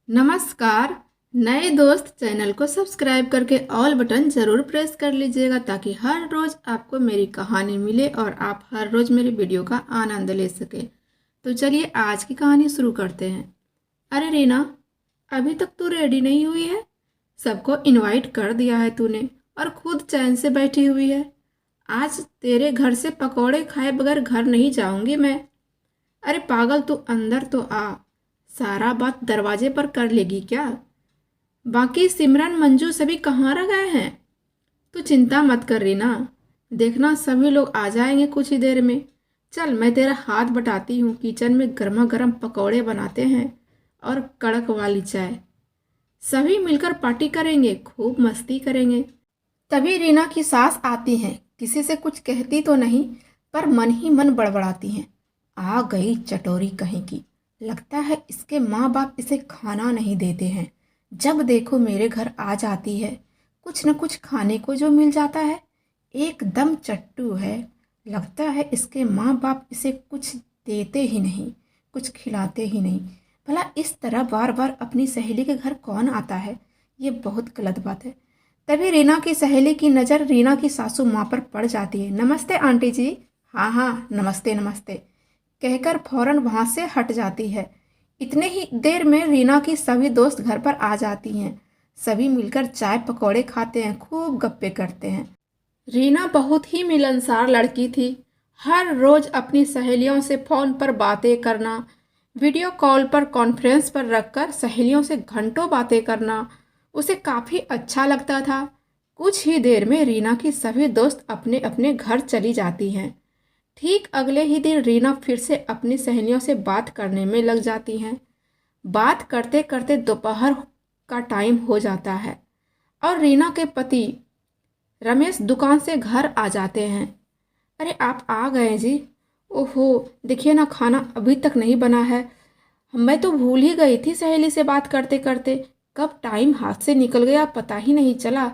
नमस्कार। नए दोस्त चैनल को सब्सक्राइब करके ऑल बटन ज़रूर प्रेस कर लीजिएगा ताकि हर रोज़ आपको मेरी कहानी मिले और आप हर रोज़ मेरी वीडियो का आनंद ले सके। तो चलिए आज की कहानी शुरू करते हैं। अरे रीना, अभी तक तू रेडी नहीं हुई है? सबको इनवाइट कर दिया है तूने और खुद चैन से बैठी हुई है। आज तेरे घर से पकौड़े खाए बगैर घर नहीं जाऊंगी मैं। अरे पागल, तू अंदर तो आ। सारा बात दरवाजे पर कर लेगी क्या? बाकी सिमरन मंजू सभी कहाँ रह गए हैं? तू चिंता मत कर रही ना, देखना सभी लोग आ जाएंगे कुछ ही देर में। चल मैं तेरा हाथ बटाती हूँ, किचन में गर्मा गर्म पकौड़े बनाते हैं और कड़क वाली चाय। सभी मिलकर पार्टी करेंगे, खूब मस्ती करेंगे। तभी रीना की सास आती हैं। किसी से कुछ कहती तो नहीं पर मन ही मन बड़बड़ाती हैं। आ गई चटोरी कहीं की, लगता है इसके माँ बाप इसे खाना नहीं देते हैं। जब देखो मेरे घर आ जाती है, कुछ न कुछ खाने को जो मिल जाता है। एकदम चट्टू है, लगता है इसके माँ बाप इसे कुछ देते ही नहीं, कुछ खिलाते ही नहीं। भला इस तरह बार बार अपनी सहेली के घर कौन आता है? ये बहुत गलत बात है। तभी रीना की सहेली की नज़र रीना की सासू माँ पर पड़ जाती है। नमस्ते आंटी जी। हाँ हाँ, नमस्ते नमस्ते कहकर फौरन वहाँ से हट जाती है। इतने ही देर में रीना की सभी दोस्त घर पर आ जाती हैं। सभी मिलकर चाय पकौड़े खाते हैं, खूब गप्पे करते हैं। रीना बहुत ही मिलनसार लड़की थी। हर रोज अपनी सहेलियों से फ़ोन पर बातें करना, वीडियो कॉल पर कॉन्फ्रेंस पर रखकर सहेलियों से घंटों बातें करना उसे काफ़ी अच्छा लगता था। कुछ ही देर में रीना की सभी दोस्त अपने अपने घर चली जाती हैं। ठीक अगले ही दिन रीना फिर से अपनी सहेलियों से बात करने में लग जाती हैं। बात करते करते दोपहर का टाइम हो जाता है और रीना के पति रमेश दुकान से घर आ जाते हैं। अरे आप आ गए जी। ओहो, देखिए ना, खाना अभी तक नहीं बना है। मैं तो भूल ही गई थी सहेली से बात करते करते। कब टाइम हाथ से निकल गया पता ही नहीं चला।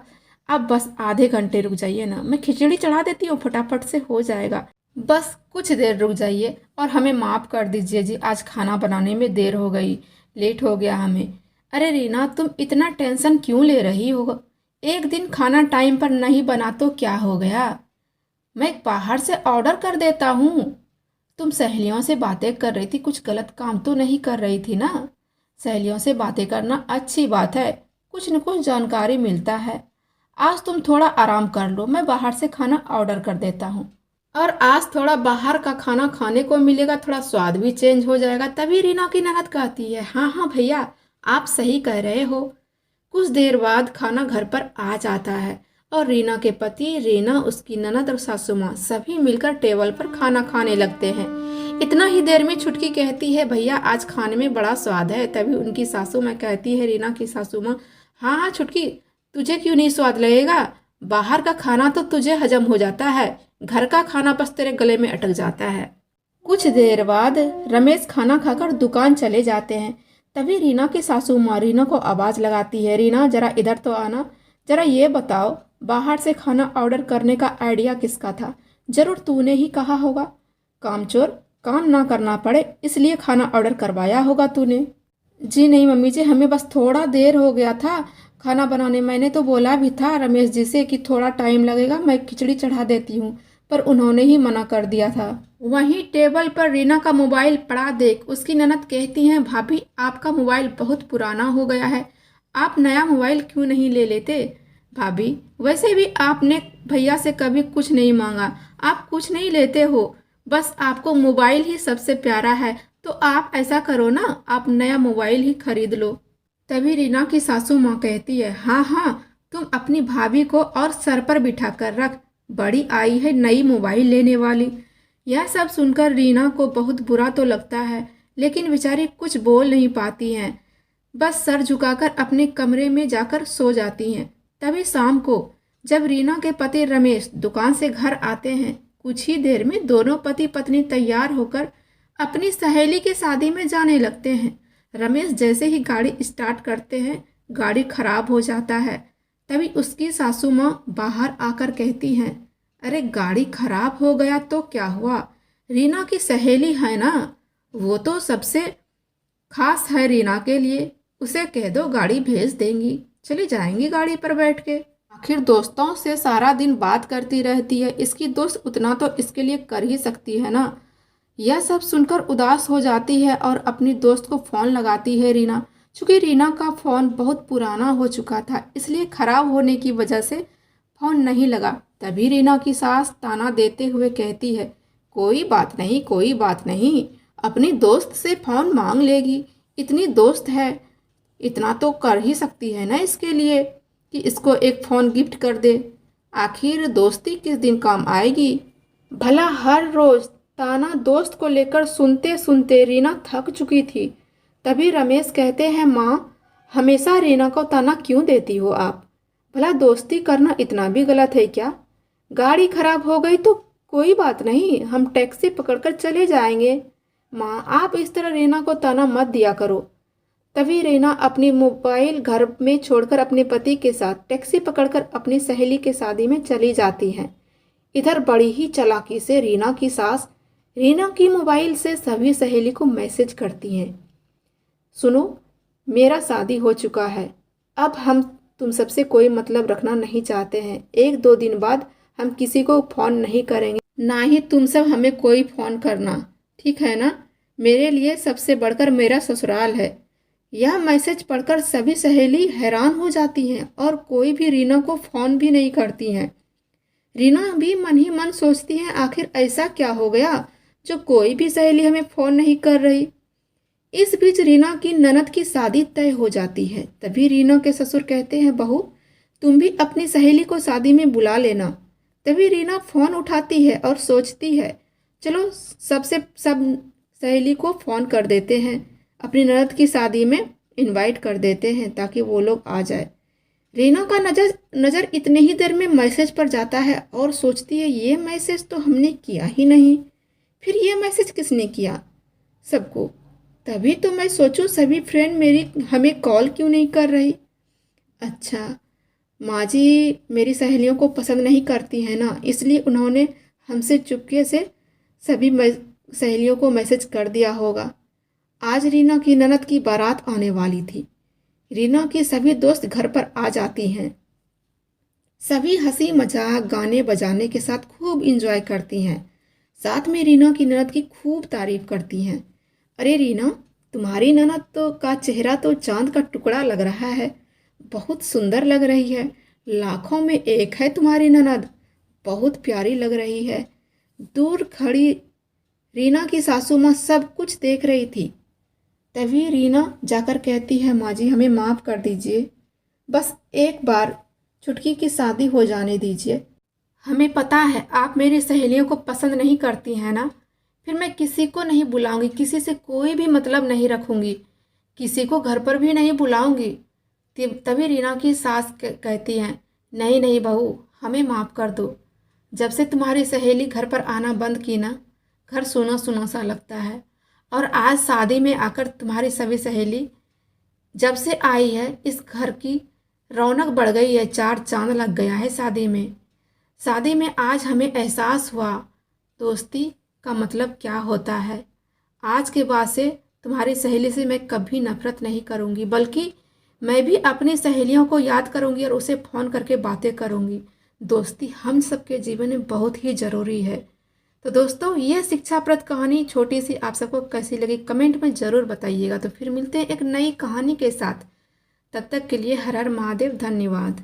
अब बस आधे घंटे रुक जाइए ना, मैं खिचड़ी चढ़ा देती हूँ, फटाफट से हो जाएगा। बस कुछ देर रुक जाइए और हमें माफ़ कर दीजिए जी, आज खाना बनाने में देर हो गई, लेट हो गया हमें। अरे रीना, तुम इतना टेंशन क्यों ले रही हो? एक दिन खाना टाइम पर नहीं बना तो क्या हो गया? मैं बाहर से ऑर्डर कर देता हूँ। तुम सहेलियों से बातें कर रही थी, कुछ गलत काम तो नहीं कर रही थी ना? सहेलियों से बातें करना अच्छी बात है, कुछ न कुछ जानकारी मिलता है। आज तुम थोड़ा आराम कर लो, मैं बाहर से खाना ऑर्डर कर देता हूँ। और आज थोड़ा बाहर का खाना खाने को मिलेगा, थोड़ा स्वाद भी चेंज हो जाएगा। तभी रीना की ननद कहती है, हाँ हाँ भैया, आप सही कह रहे हो। कुछ देर बाद खाना घर पर आ जाता है और रीना के पति, रीना, उसकी ननद और सासू माँ सभी मिलकर टेबल पर खाना खाने लगते हैं। इतना ही देर में छुटकी कहती है, भैया आज खाने में बड़ा स्वाद है। तभी उनकी सासू माँ कहती है, रीना की सासू माँ, हाँ हाँ छुटकी, तुझे क्यों नहीं स्वाद लगेगा? बाहर का खाना तो तुझे हजम हो जाता है, घर का खाना बस तेरे गले में अटक जाता है। कुछ देर बाद रमेश खाना खाकर दुकान चले जाते हैं। तभी रीना की सासू माँ रीना को आवाज़ लगाती है, रीना जरा इधर तो आना। जरा ये बताओ, बाहर से खाना ऑर्डर करने का आइडिया किसका था? जरूर तूने ही कहा होगा। कामचोर, काम ना करना पड़े इसलिए खाना ऑर्डर करवाया होगा तूने। जी नहीं मम्मी जी, हमें बस थोड़ा देर हो गया था खाना बनाने। मैंने तो बोला भी था रमेश जी से कि थोड़ा टाइम लगेगा, मैं खिचड़ी चढ़ा देती हूँ, पर उन्होंने ही मना कर दिया था। वहीं टेबल पर रीना का मोबाइल पड़ा देख उसकी ननद कहती हैं, भाभी आपका मोबाइल बहुत पुराना हो गया है, आप नया मोबाइल क्यों नहीं ले लेते? भाभी, वैसे भी आपने भैया से कभी कुछ नहीं मांगा, आप कुछ नहीं लेते हो, बस आपको मोबाइल ही सबसे प्यारा है, तो आप ऐसा करो ना, आप नया मोबाइल ही खरीद लो। तभी रीना की सासू माँ कहती है, हाँ हाँ, तुम अपनी भाभी को और सर पर बिठा कर रख, बड़ी आई है नई मोबाइल लेने वाली। यह सब सुनकर रीना को बहुत बुरा तो लगता है, लेकिन बेचारी कुछ बोल नहीं पाती हैं, बस सर झुकाकर अपने कमरे में जाकर सो जाती हैं। तभी शाम को जब रीना के पति रमेश दुकान से घर आते हैं, कुछ ही देर में दोनों पति पत्नी तैयार होकर अपनी सहेली की शादी में जाने लगते हैं। रमेश जैसे ही गाड़ी स्टार्ट करते हैं, गाड़ी खराब हो जाता है। तभी उसकी सासू माँ बाहर आकर कहती हैं, अरे गाड़ी खराब हो गया तो क्या हुआ? रीना की सहेली है ना, वो तो सबसे खास है रीना के लिए, उसे कह दो गाड़ी भेज देंगी, चली जाएंगी गाड़ी पर बैठ के। आखिर दोस्तों से सारा दिन बात करती रहती है, इसकी दोस्त उतना तो इसके लिए कर ही सकती है ना। यह सब सुनकर उदास हो जाती है और अपनी दोस्त को फ़ोन लगाती है रीना। चूँकि रीना का फ़ोन बहुत पुराना हो चुका था, इसलिए ख़राब होने की वजह से फ़ोन नहीं लगा। तभी रीना की सास ताना देते हुए कहती है, कोई बात नहीं, कोई बात नहीं, अपनी दोस्त से फ़ोन मांग लेगी, इतनी दोस्त है, इतना तो कर ही सकती है ना इसके लिए कि इसको एक फ़ोन गिफ्ट कर दे। आखिर दोस्ती किस दिन काम आएगी। भला हर रोज़ ताना दोस्त को लेकर सुनते सुनते रीना थक चुकी थी। तभी रमेश कहते हैं, माँ, हमेशा रीना को ताना क्यों देती हो आप? भला दोस्ती करना इतना भी गलत है क्या? गाड़ी खराब हो गई तो कोई बात नहीं, हम टैक्सी पकड़कर चले जाएंगे। माँ, आप इस तरह रीना को ताना मत दिया करो। तभी रीना अपनी मोबाइल घर में छोड़कर अपने पति के साथ टैक्सी पकड़कर अपनी सहेली के शादी में चली जाती हैं। इधर बड़ी ही चालाकी से रीना की सास रीना की मोबाइल से सभी सहेली को मैसेज करती हैं, सुनो, मेरा शादी हो चुका है, अब हम तुम सबसे कोई मतलब रखना नहीं चाहते हैं। 1-2 दिन बाद हम किसी को फ़ोन नहीं करेंगे, ना ही तुम सब हमें कोई फ़ोन करना, ठीक है ना? मेरे लिए सबसे बढ़कर मेरा ससुराल है। यह मैसेज पढ़कर सभी सहेली हैरान हो जाती हैं और कोई भी रीना को फ़ोन भी नहीं करती हैं। रीना भी मन ही मन सोचती है, आखिर ऐसा क्या हो गया जो कोई भी सहेली हमें फ़ोन नहीं कर रही। इस बीच रीना की ननद की शादी तय हो जाती है। तभी रीना के ससुर कहते हैं, बहू, तुम भी अपनी सहेली को शादी में बुला लेना। तभी रीना फ़ोन उठाती है और सोचती है, चलो सब सहेली को फ़ोन कर देते हैं, अपनी ननद की शादी में इनवाइट कर देते हैं ताकि वो लोग आ जाए। रीना का नज़र इतने ही देर में मैसेज पर जाता है और सोचती है, ये मैसेज तो हमने किया ही नहीं, फिर ये मैसेज किसने किया सबको? तभी तो मैं सोचूं सभी फ्रेंड मेरी हमें कॉल क्यों नहीं कर रही। अच्छा, माँ जी मेरी सहेलियों को पसंद नहीं करती है ना, इसलिए उन्होंने हमसे चुपके से सभी सहेलियों को मैसेज कर दिया होगा। आज रीना की ननद की बारात आने वाली थी। रीना की सभी दोस्त घर पर आ जाती हैं। सभी हंसी मजाक गाने बजाने के साथ खूब इंजॉय करती हैं। साथ में रीना की ननद की खूब तारीफ करती हैं। अरे रीना, तुम्हारी ननद तो का चेहरा तो चांद का टुकड़ा लग रहा है, बहुत सुंदर लग रही है, लाखों में एक है तुम्हारी ननद, बहुत प्यारी लग रही है। दूर खड़ी रीना की सासू माँ सब कुछ देख रही थी। तभी रीना जाकर कहती है, माँ जी हमें माफ़ कर दीजिए, बस एक बार छुटकी की शादी हो जाने दीजिए। हमें पता है आप मेरी सहेलियों को पसंद नहीं करती हैं ना, फिर मैं किसी को नहीं बुलाऊंगी, किसी से कोई भी मतलब नहीं रखूंगी, किसी को घर पर भी नहीं बुलाऊंगी। तभी रीना की सास कहती हैं, नहीं नहीं बहू, हमें माफ़ कर दो। जब से तुम्हारी सहेली घर पर आना बंद की ना, घर सूना सूना सा लगता है। और आज शादी में आकर तुम्हारी सभी सहेली जब से आई है, इस घर की रौनक बढ़ गई है, 4 चांद लग गया है शादी में। शादी में आज हमें एहसास हुआ दोस्ती का मतलब क्या होता है। आज के बाद से तुम्हारी सहेली से मैं कभी नफरत नहीं करूँगी, बल्कि मैं भी अपनी सहेलियों को याद करूँगी और उसे फ़ोन करके बातें करूँगी। दोस्ती हम सबके जीवन में बहुत ही ज़रूरी है। तो दोस्तों, ये शिक्षाप्रद कहानी छोटी सी आप सबको कैसी लगी कमेंट में ज़रूर बताइएगा। तो फिर मिलते हैं एक नई कहानी के साथ, तब तक के लिए हर हर महादेव, धन्यवाद।